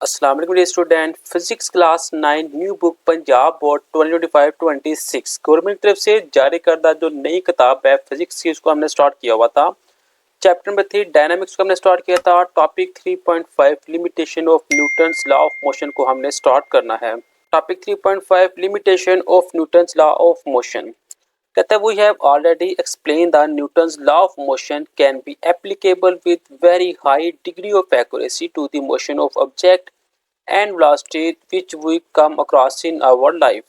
अस्सलाम वालेकुम student. Physics class 9 new book Punjab board 2025-26 government की तरफ से जारी करदा जो नई किताब है फिजिक्स की, उसको हमने स्टार्ट किया हुआ था। चैप्टर नंबर 3 डायनामिक्स को हमने स्टार्ट किया था। Topic 3.5 limitation of Newton's law of motion को हमने स्टार्ट करना है। Topic 3.5 limitation of Newton's law of motion कहता है, we have already explain the Newton's law of motion can be applicable with very high degree of accuracy to the motion of object and velocity which we come across in our life.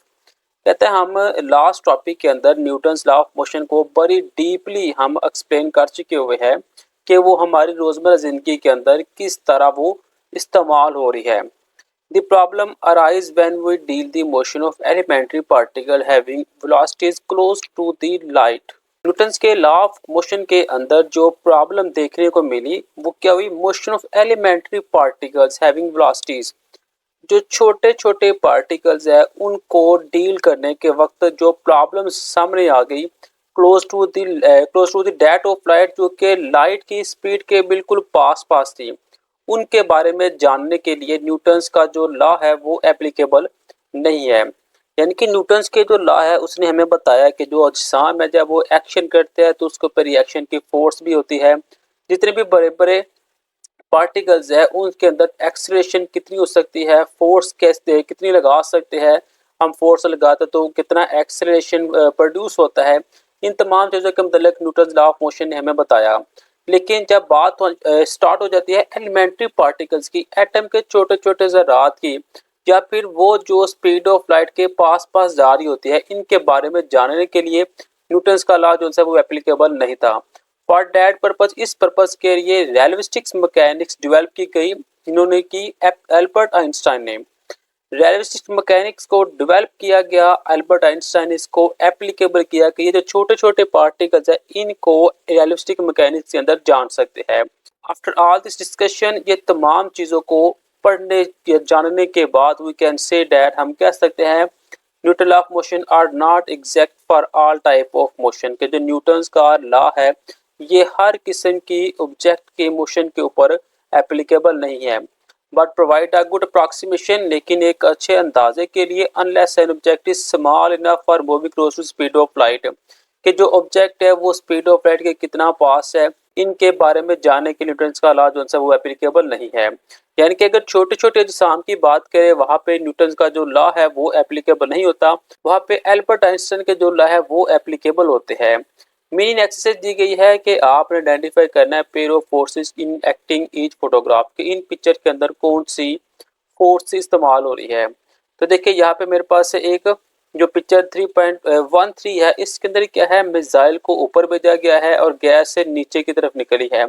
कहते हैं हम last topic के अंदर Newton's law of motion को बड़ी deeply हम explain कर चुके हुए हैं कि वो हमारी रोजमर्रा जिंदगी के अंदर किस तरह वो इस्तेमाल हो रही है। The problem arises when we deal the motion of elementary particle having velocities close to the light। Newton's के लॉ ऑफ मोशन के अंदर जो प्रॉब्लम देखने को मिली वो क्या हुई, motion of elementary particles having velocities, जो छोटे छोटे पार्टिकल्स है उनको डील करने के वक्त जो प्रॉब्लम सामने आ गई close to the date of light, जो कि लाइट की स्पीड के बिल्कुल पास पास थी, उनके बारे में जानने के लिए न्यूटन्स का जो लॉ है वो एप्लीकेबल नहीं है। यानी कि न्यूटन्स के जो लॉ है उसने हमें बताया कि जो अजसाम है जब वो एक्शन करते हैं तो उसके ऊपर रिएक्शन की फोर्स भी होती है। जितने भी बड़े बड़े पार्टिकल्स है उनके अंदर एक्सलेशन कितनी हो सकती है, फोर्स कैसे कितनी लगा सकते हैं, हम फोर्स लगाते तो कितना एक्सलेशन प्रोड्यूस होता है। इन तमाम चीज़ों के मतलब न्यूटन्स लॉ ऑफ मोशन ने हमें बताया। लेकिन जब बात स्टार्ट हो जाती है एलिमेंट्री पार्टिकल्स की, एटम के छोटे छोटे ज़रात की, या फिर वो जो स्पीड ऑफ लाइट के पास पास जा रही होती है, इनके बारे में जानने के लिए न्यूटन्स का लॉ जो है वो एप्लीकेबल नहीं था। फॉर दैट पर्पज, इस पर्पज के लिए रिलेटिविस्टिक्स मैकेनिक्स डेवलप की गई, जिन्होंने की एल्बर्ट आइंस्टाइन ने। रिलेटिविस्टिक्स मैकेनिक्स को डेवलप किया गया, एल्बर्ट आइंस्टाइन ने इसको एप्लीकेबल किया कि ये जो छोटे छोटे पार्टिकल्स है इनको रिलेटिविस्टिक मैकेनिक्स के अंदर जान सकते हैं। आफ्टर ऑल दिस डिस्कशन, ये तमाम चीज़ों को पढ़ने या जानने के बाद वी कैन से दैट, हम कह सकते हैं Newton law of motion are not exact for all type of motion, के जो न्यूटन्स का लॉ है ये हर किस्म की ऑब्जेक्ट के मोशन के ऊपर एप्लीकेबल नहीं है, but provide a good approximation, लेकिन एक अच्छे अंदाजे के लिए, unless an object is small enough for moving close to speed of light, कि जो ऑब्जेक्ट है वो स्पीड ऑफ लाइट के कितना पास है, इनके बारे में जानने के न्यूटन्स का लॉ जो है वो एप्लीकेबल नहीं है। यानी कि अगर छोटे छोटे अजसाम की बात करें वहाँ पे न्यूटन्स का जो लॉ है वो एप्लीकेबल नहीं होता, वहाँ पे एल्बर्ट आइंस्टाइन के जो लॉ है वो एप्लीकेबल होते हैं। मेन एक्सरसाइज दी गई है कि आपने आइडेंटिफाई करना है pair of forces in acting each photograph, कि इन पिक्चर के अंदर कौन सी फोर्स इस्तेमाल हो रही है। तो देखिए यहाँ पे मेरे पास एक जो पिक्चर 3.13 है, इसके अंदर क्या है, मिसाइल को ऊपर भेजा गया है और गैस से नीचे की तरफ निकली है।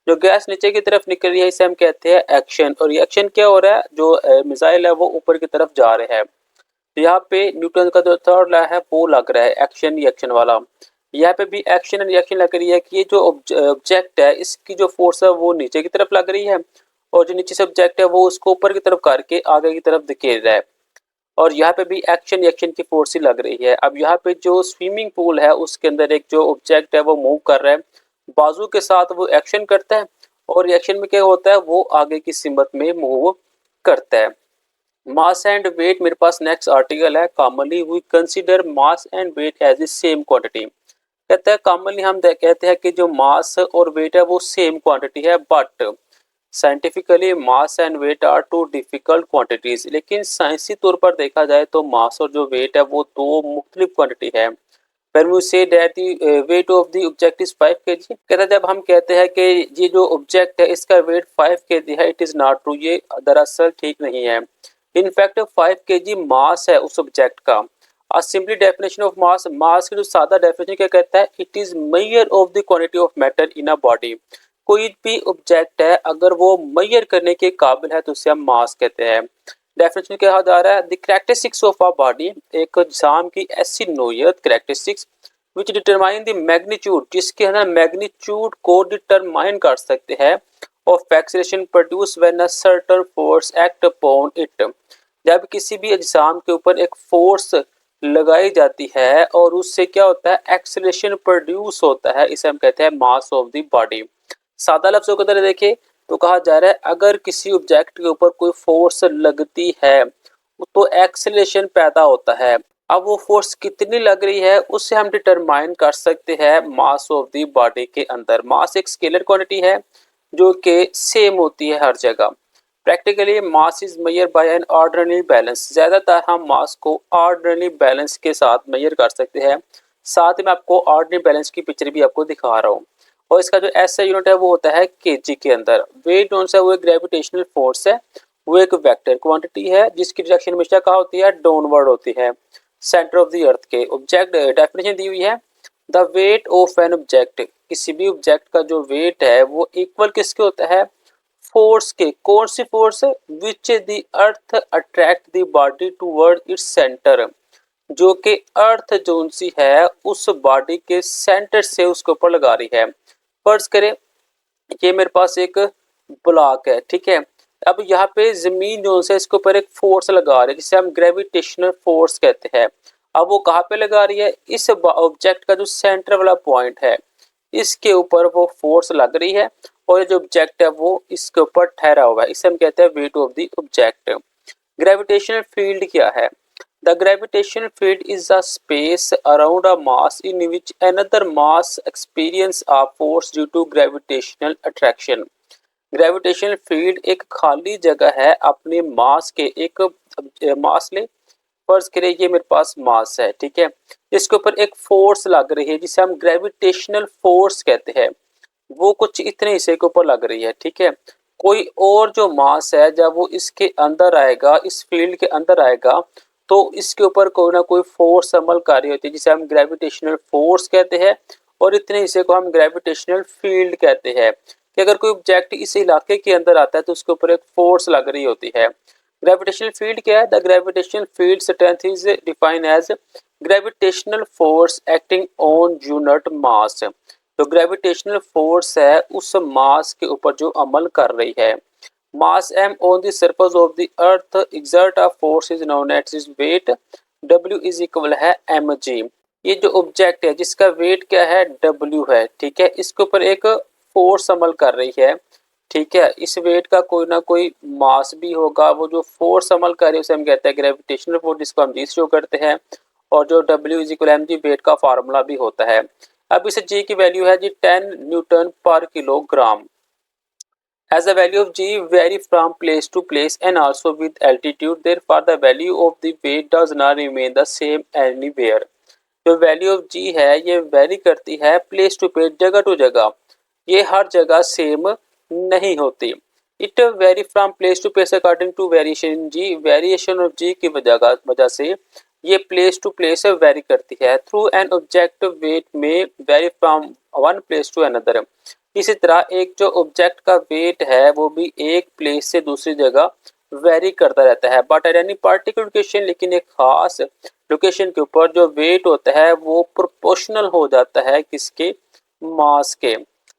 जो गैस नीचे की तरफ निकल रही है इसे हम कहते हैं एक्शन, और रिएक्शन क्या हो रहा है, जो मिसाइल है वो ऊपर की तरफ जा रहे हैं। तो यहाँ पे न्यूटन का जो थर्ड लॉ है वो लग रहा है एक्शन रिएक्शन वाला। यहाँ पे भी एक्शन एंड रिएक्शन लग रही है कि ये जो ऑब्जेक्ट है इसकी जो फोर्स है वो नीचे की तरफ लग रही है, और जो नीचे से ऑब्जेक्ट है वो उसको ऊपर की तरफ करके आगे की तरफ धकेल रहा है, और यहाँ पे भी एक्शन रिएक्शन की फोर्स ही लग रही है। अब यहाँ पे जो स्विमिंग पूल है उसके अंदर एक जो ऑब्जेक्ट है वो मूव कर रहा है, बाजू के साथ वो एक्शन करता है, और रिएक्शन में क्या होता है वो आगे की सिमत में मूव करता है। मास एंड वेट, मेरे पास नेक्स्ट आर्टिकल है। Commonly we consider mass and weight as the same quantity. कहते हैं कॉमनली हम कहते हैं कि जो मास और वेट है वो सेम क्वांटिटी है, but scientifically mass and weight are two difficult quantities. लेकिन साइंसी तौर पर देखा जाए तो मास और जो वेट है वो दो मुख्तलिफ क्वांटिटी है। When we say that the weight of the object is 5 kg, कहते हैं जब हम कहते हैं कि ये जो ऑब्जेक्ट है इसका वेट 5 kg है, इट इज़ नॉट ट्रू, ये दरअसल ठीक नहीं है। इनफैक्ट 5 kg मास है उस ऑब्जेक्ट का। आ सिंपली डेफिनेशन ऑफ मास, मास की जो सादा डेफिनेशन क्या कहता है, it is measure of the quantity of matter in a body. कोई भी ऑब्जेक्ट है अगर वो मेजर करने के काबिल है तो उसे हम मास कहते हैं। डेफिनेशन क्या जा रहा है, the characteristics of a body, एक जिस्म की ऐसी नोयत characteristics which determine the magnitude, जिसके अंदर मैग्नीट्यूड को डिटरमाइन कर सकते हैं, of acceleration produce when a certain force act upon it, जब किसी भी जिस्म के ऊपर एक फोर्स लगाई जाती है और उससे क्या होता है, एक्सेलरेशन प्रोड्यूस होता है, इसे हम कहते हैं मास ऑफ द बॉडी। सादा लफ्जों के अंदर देखिए तो कहा जा रहा है अगर किसी ऑब्जेक्ट के ऊपर कोई फोर्स लगती है तो एक्सेलरेशन पैदा होता है। अब वो फोर्स कितनी लग रही है उससे हम डिटरमाइन कर सकते हैं मास ऑफ द बॉडी के अंदर। मास एक स्केलर क्वांटिटी है जो कि सेम होती है हर जगह। Practically mass is measure by an ordinary balance. ज़्यादातर हम मास को ऑर्डिनरी बैलेंस के साथ मेजर कर सकते हैं। साथ में आपको ऑर्डिनरी बैलेंस की पिक्चर भी आपको दिखा रहा हूँ। और इसका जो एसआई यूनिट है वो होता है केजी के अंदर। वेट कौन सा है, वो एक ग्रेविटेशनल फोर्स है, वो एक वेक्टर क्वांटिटी है जिसकी डायरेक्शन हमेशा क्या होती है, डाउनवर्ड होती है सेंटर ऑफ द अर्थ के। ऑब्जेक्ट डेफिनेशन दी हुई है, the weight of an object, किसी भी ऑब्जेक्ट का जो वेट है वो इक्वल किसके होता है, फोर्स के। कौन सी force, which the earth attract the body toward its centre, जो कि अर्थ जोन सी है उस बॉडी के सेंटर से उसके ऊपर लगा रही है। फर्ज करें ये मेरे पास एक ब्लॉक है, ठीक है। अब यहाँ पे जमीन जो है इसके ऊपर एक फोर्स लगा रही है जिसे हम ग्रेविटेशनल फोर्स कहते हैं। अब वो कहाँ पे लगा रही है, इस ऑब्जेक्ट का जो सेंटर वाला पॉइंट है इसके ऊपर वो फोर्स लग रही है और ये जो ऑब्जेक्ट है वो इसके ऊपर ठहरा हुआ है। इसे हम कहते हैं weight of the object. Gravitational field क्या है, the gravitational field is the space around a mass in which another mass experience a force due to gravitational attraction. Gravitational field एक खाली जगह है अपने मास के, एक मास ले, फर्ज करें ये मेरे पास मास है, ठीक है। इसके ऊपर एक फोर्स लग रही है जिसे हम ग्रेविटेशनल फोर्स कहते हैं। वो कुछ इतने हिस्से के ऊपर लग रही है, ठीक है। कोई और जो मास है जब वो इसके अंदर आएगा, इस फील्ड के अंदर आएगा, तो इसके ऊपर कोई ना कोई फोर्स अमल कर रही होती है जिसे हम ग्रेविटेशनल फोर्स कहते हैं। और इतने हिस्से को हम ग्रेविटेशनल फील्ड कहते हैं। कि अगर कोई ऑब्जेक्ट इस इलाके के अंदर आता है तो उसके ऊपर एक फोर्स लग रही होती है। ग्रेविटेशनल फील्ड क्या है, the gravitational field strength is defined as gravitational force acting on unit mass. तो ग्रेविटेशनल फोर्स है उस मास के ऊपर जो अमल कर रही है। मास m on the surface of the earth exert a force is known as its weight, w is equal है mg। ये जो ऑब्जेक्ट है जिसका वेट क्या है, w है, ठीक है। इसके ऊपर एक फोर्स अमल कर रही है, ठीक है। इस वेट का कोई ना कोई मास भी होगा। वो जो फोर्स अमल कर रही है उसे हम कहते हैं ग्रेविटेशनल फोर्स, जिसको हम जी शो करते हैं। और जो w is equal mg weight का फार्मूला भी होता है। अब इस g की वैल्यू है g 10 newton per kilogram. As the value of g vary from place to place and also with altitude, therefore the value of the weight does not remain the same anywhere। जो value of g है ये vary करती है place to place, जगह to जगह, ये हर जगह सेम नहीं होती। It vary from place to place according to variation in g। Variation of g की वजह से ये प्लेस टू प्लेस वेरी करती है। थ्रू एन ऑब्जेक्ट वेट में vary from one place to another. इसी तरह एक जो ऑब्जेक्ट का वेट है वो भी एक प्लेस से दूसरी जगह वेरी करता रहता है। But at any particular location, लेकिन एक खास लोकेशन के ऊपर जो वेट होता है वो प्रोपोर्शनल हो जाता है किसके, मास के।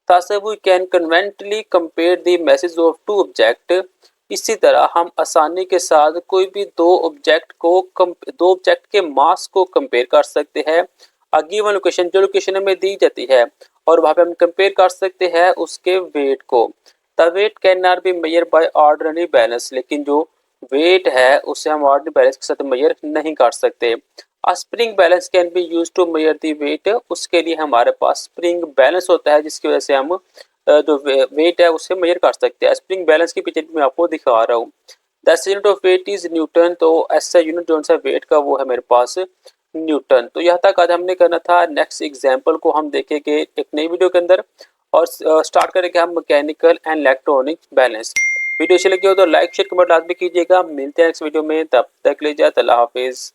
thus we can conveniently compare the masses of two object। इसी तरह हम आसानी के साथ कोई भी दो ऑब्जेक्ट के मास को कंपेयर कर सकते हैं। गिवन लोकेशन, जो लोकेशन हमें दी जाती है और वहाँ पे हम कंपेयर कर सकते हैं उसके वेट को। The weight can not be measure by ordinary balance, लेकिन जो वेट है उसे हम ऑर्डिनरी बैलेंस के साथ मेजर नहीं कर सकते। Spring balance can be use to measure the weight. उसके लिए हमारे पास स्प्रिंग बैलेंस होता है जिसकी वजह से हम जो वेट है उसे मेजर कर सकते हैं। स्प्रिंग बैलेंस की पिक्चर मैं आपको दिखा रहा हूँ। The unit of weight is newton. तो ऐसा यूनिट जो सा वेट का वो है मेरे पास न्यूटन। तो यहाँ तक आज हमने करना था। नेक्स्ट एग्जाम्पल को हम देखेंगे एक नई वीडियो के अंदर और स्टार्ट करेंगे हम mechanical and electronic balance. Video अच्छी लगी हो तो लाइक शेयर कमेंट लाजमी कीजिएगा। मिलते हैं नेक्स्ट वीडियो में, तब तक ले जाए, अल्लाह हाफिज।